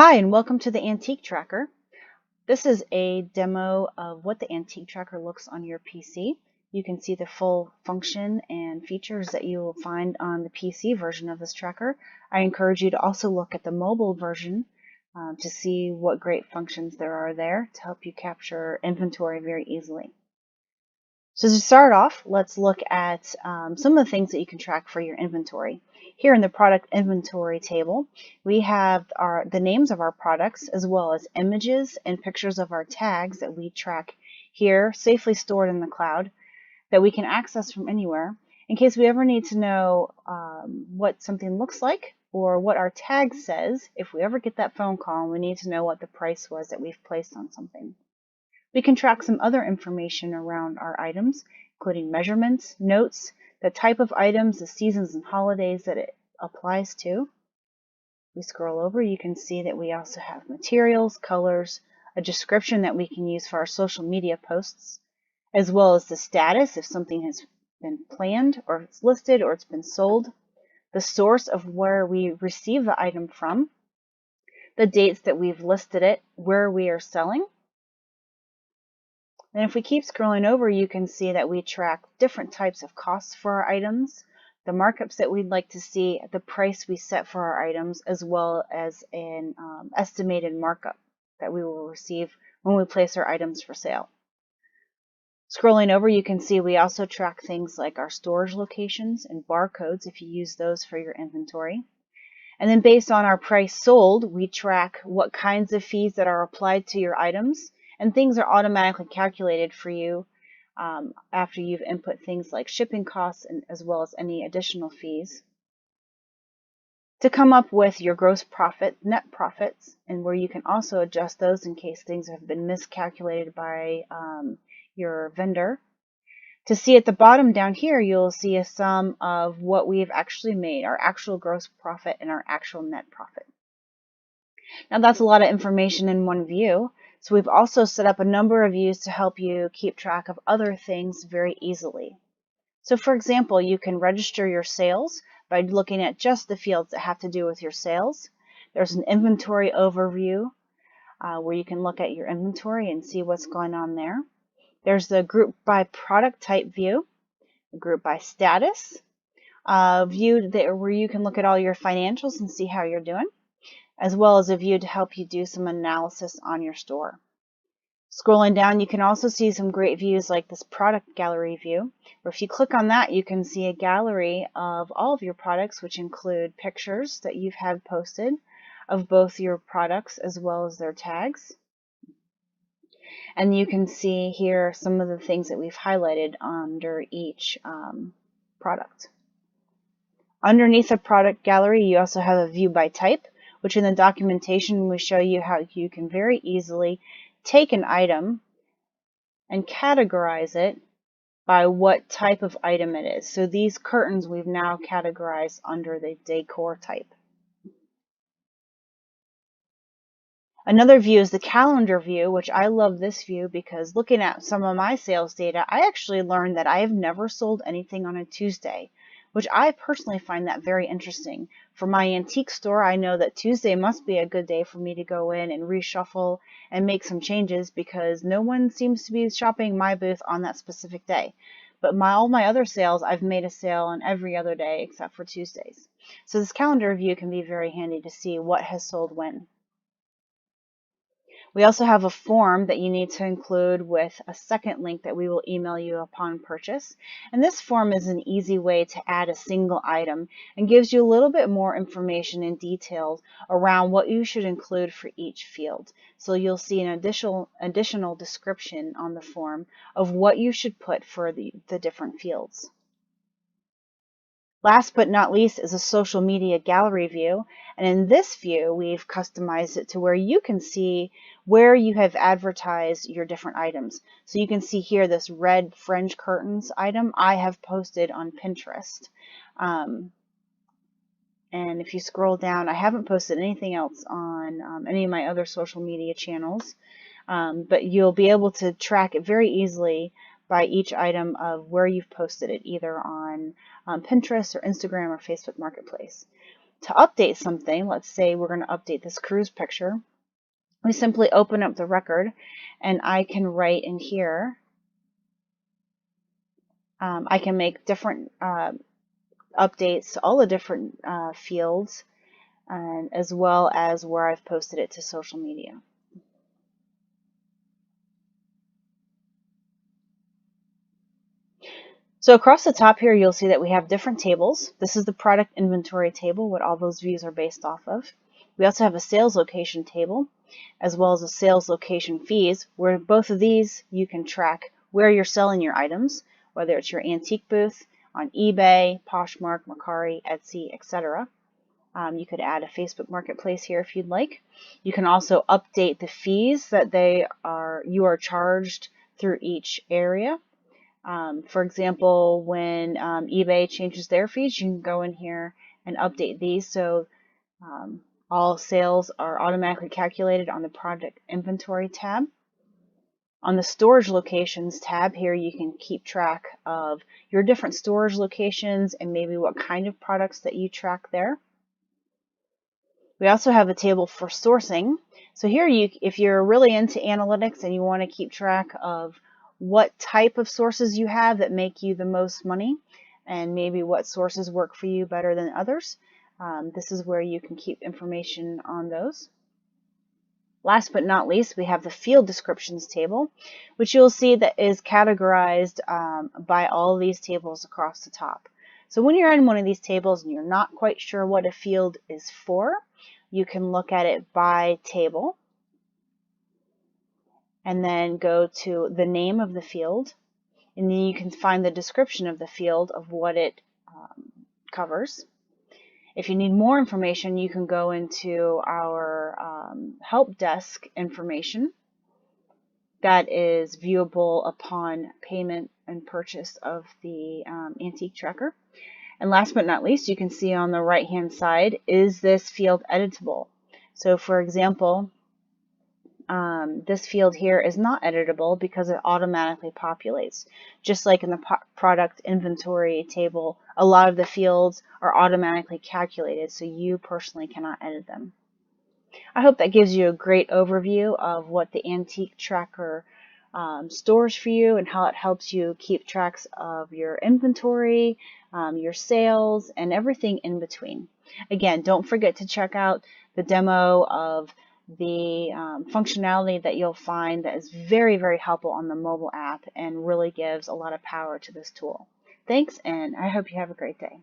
Hi, and welcome to the Antique Tracker. This is a demo of what the Antique Tracker looks on your PC. You can see the full function and features that you will find on the PC version of this tracker. I encourage you to also look at the mobile version to see what great functions there are there to help you capture inventory very easily. So to start off, let's look at some of the things that you can track for your inventory. Here in the product inventory table, we have the names of our products as well as images and pictures of our tags that we track here, safely stored in the cloud, that we can access from anywhere in case we ever need to know what something looks like or what our tag says. If we ever get that phone call and we need to know what the price was that we've placed on something. We can track some other information around our items, including measurements, notes, the type of items, the seasons and holidays that it applies to. We scroll over, you can see that we also have materials, colors, a description that we can use for our social media posts, as well as the status if something has been planned or it's listed or it's been sold, the source of where we receive the item from, the dates that we've listed it, where we are selling. And if we keep scrolling over, you can see that we track different types of costs for our items, the markups that we'd like to see, the price we set for our items, as well as an estimated markup that we will receive when we place our items for sale. Scrolling over, you can see we also track things like our storage locations and barcodes if you use those for your inventory. And then based on our price sold, we track what kinds of fees that are applied to your items, and things are automatically calculated for you after you've input things like shipping costs and as well as any additional fees. To come up with your gross profit, net profits, and where you can also adjust those in case things have been miscalculated by your vendor. To see at the bottom down here, you'll see a sum of what we've actually made, our actual gross profit and our actual net profit. Now that's a lot of information in one view. So we've also set up a number of views to help you keep track of other things very easily. So for example, you can register your sales by looking at just the fields that have to do with your sales. There's an inventory overview where you can look at your inventory and see what's going on there. There's the group by product type view, a group by status view where you can look at all your financials and see how you're doing, as well as a view to help you do some analysis on your store. Scrolling down, you can also see some great views like this product gallery view, where if you click on that, you can see a gallery of all of your products, which include pictures that you've had posted of both your products as well as their tags. And you can see here some of the things that we've highlighted under each product. Underneath the product gallery, you also have a view by type, which in the documentation we show you how you can very easily take an item and categorize it by what type of item it is. So these curtains we've now categorized under the decor type. Another view is the calendar view, which I love this view because looking at some of my sales data, I actually learned that I have never sold anything on a Tuesday, which I personally find that very interesting. For my antique store, I know that Tuesday must be a good day for me to go in and reshuffle and make some changes because no one seems to be shopping my booth on that specific day. But all my other sales, I've made a sale on every other day except for Tuesdays. So this calendar view can be very handy to see what has sold when. We also have a form that you need to include with a second link that we will email you upon purchase. And this form is an easy way to add a single item and gives you a little bit more information and details around what you should include for each field. So you'll see an additional description on the form of what you should put for the different fields. Last but not least is a social media gallery view, and in this view we've customized it to where you can see where you have advertised your different items. So you can see here this red fringe curtains item I have posted on Pinterest. And if you scroll down, I haven't posted anything else on any of my other social media channels, but you'll be able to track it very easily by each item of where you've posted it, either on Pinterest or Instagram or Facebook Marketplace. To update something, let's say we're going to update this cruise picture, we simply open up the record and I can write in here, I can make different updates to all the different fields, and as well as where I've posted it to social media. So across the top here, you'll see that we have different tables. This is the product inventory table, what all those views are based off of. We also have a sales location table, as well as a sales location fees, where both of these you can track where you're selling your items, whether it's your antique booth on eBay, Poshmark, Mercari, Etsy, etc. You could add a Facebook Marketplace here if you'd like. You can also update the fees that you are charged through each area. For example, when eBay changes their fees, you can go in here and update these so all sales are automatically calculated on the product inventory tab. On the storage locations tab here, you can keep track of your different storage locations and maybe what kind of products that you track there. We also have a table for sourcing. So here, if you're really into analytics and you want to keep track of what type of sources you have that make you the most money, and maybe what sources work for you better than others, this is where you can keep information on those. Last but not least, we have the field descriptions table, which you'll see that is categorized by all of these tables across the top. So when you're in one of these tables and you're not quite sure what a field is for, you can look at it by table and then go to the name of the field, and then you can find the description of the field of what it covers. If you need more information, you can go into our help desk information that is viewable upon payment and purchase of the antique tracker. And last but not least, you can see on the right hand side, is this field editable? So for example, this field here is not editable because it automatically populates. Just like in the product inventory table, a lot of the fields are automatically calculated, so you personally cannot edit them. I hope that gives you a great overview of what the Antique Tracker stores for you and how it helps you keep tracks of your inventory, your sales, and everything in between. Again, don't forget to check out the demo of the functionality that you'll find that is very, very helpful on the mobile app and really gives a lot of power to this tool. Thanks, and I hope you have a great day.